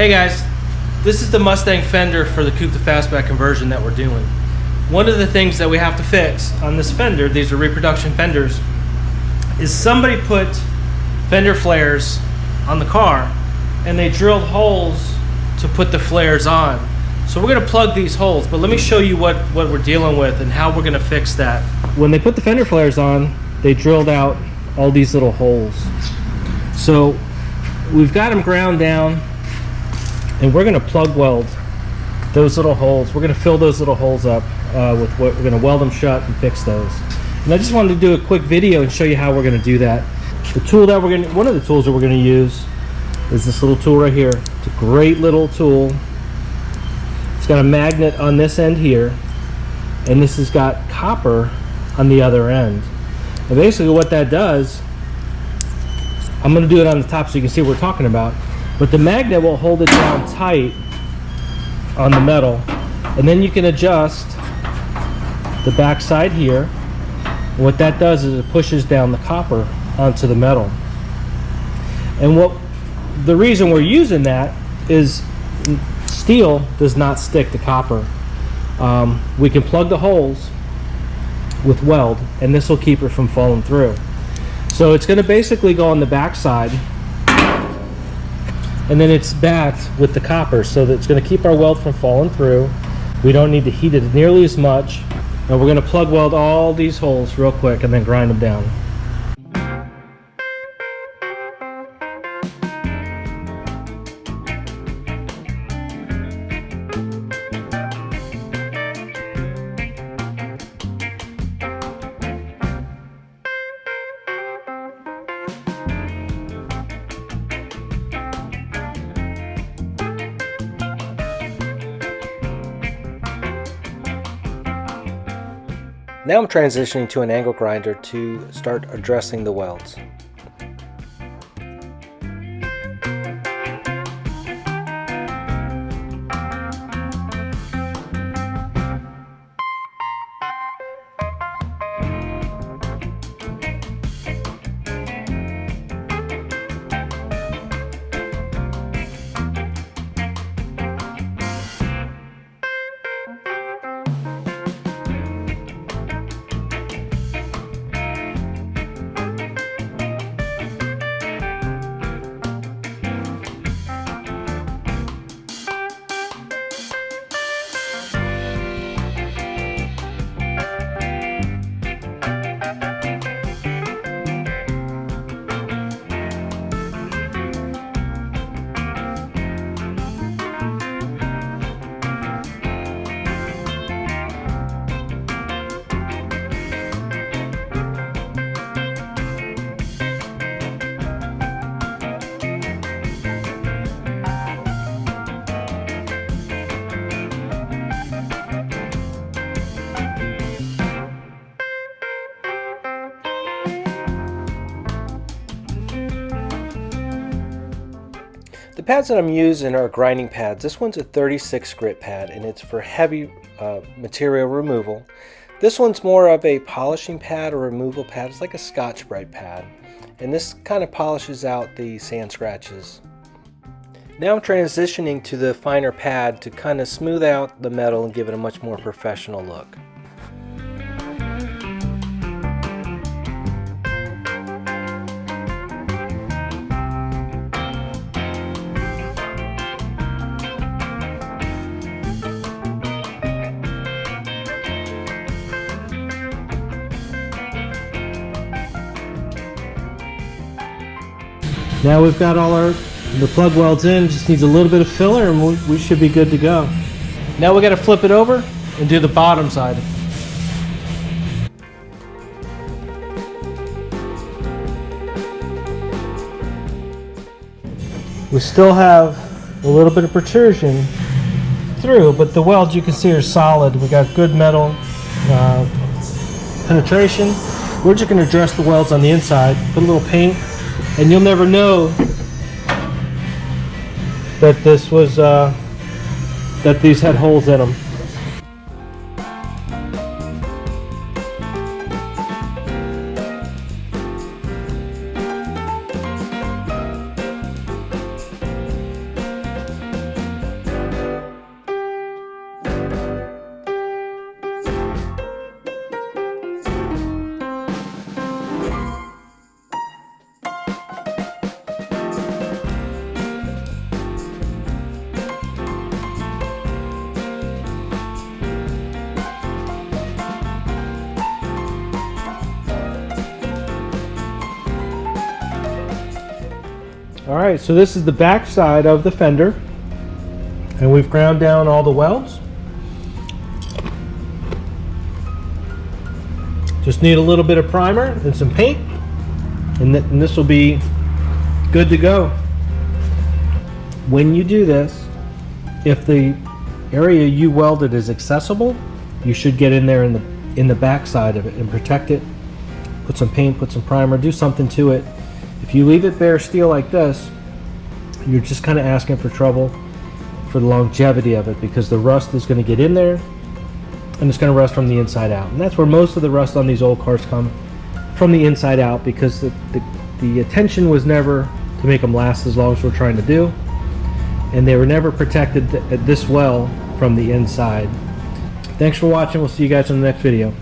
Hey guys, this is the Mustang fender for the Coupe to Fastback conversion that we're doing. One of the things that we have to fix on this fender, these are reproduction fenders, is somebody put fender flares on the car and they drilled holes to put the flares on. So we're going to plug these holes, but let me show you what we're dealing with and how we're going to fix that. When they put the fender flares on, they drilled out all these little holes. So we've got them ground down, and we're going to plug weld those little holes. We're going to fill those little holes up with what we're going to weld them shut and fix those. And I just wanted to do a quick video and show you how we're going to do that. The tool that one of the tools that we're going to use is this little tool right here. It's a great little tool. It's got a magnet on this end here, and this has got copper on the other end. And basically what that does, I'm going to do it on the top so you can see what we're talking about, but the magnet will hold it down tight on the metal, and then you can adjust the back side here. And what that does is it pushes down the copper onto the metal. And the reason we're using that is steel does not stick to copper. We can plug the holes with weld, and this will keep it from falling through. So it's going to basically go on the back side, and then it's backed with the copper, so that it's going to keep our weld from falling through. We don't need to heat it nearly as much, and we're going to plug weld all these holes real quick and then grind them down. Now I'm transitioning to an angle grinder to start addressing the welds. The pads that I'm using are grinding pads. This one's a 36 grit pad, and it's for heavy material removal. This one's more of a polishing pad or removal pad. It's like a Scotch-Brite pad, and this kind of polishes out the sand scratches. Now I'm transitioning to the finer pad to kind of smooth out the metal and give it a much more professional look. Now we've got all the plug welds in, just needs a little bit of filler and we should be good to go. Now we got to flip it over and do the bottom side. We still have a little bit of protrusion through, but the welds you can see are solid. We got good metal penetration. We're just going to dress the welds on the inside, put a little paint, and you'll never know that this was that these had holes in them. All right, so this is the back side of the fender, and we've ground down all the welds. Just need a little bit of primer and some paint, and this will be good to go. When you do this, if the area you welded is accessible, you should get in there in the back side of it and protect it. Put some paint, put some primer, do something to it. If you leave it bare steel like this, you're just kind of asking for trouble for the longevity of it, because the rust is going to get in there and it's going to rust from the inside out. And that's where most of the rust on these old cars come from, the inside out, because the intention was never to make them last as long as we're trying to do, and they were never protected this well from the inside. Thanks for watching. We'll see you guys in the next video.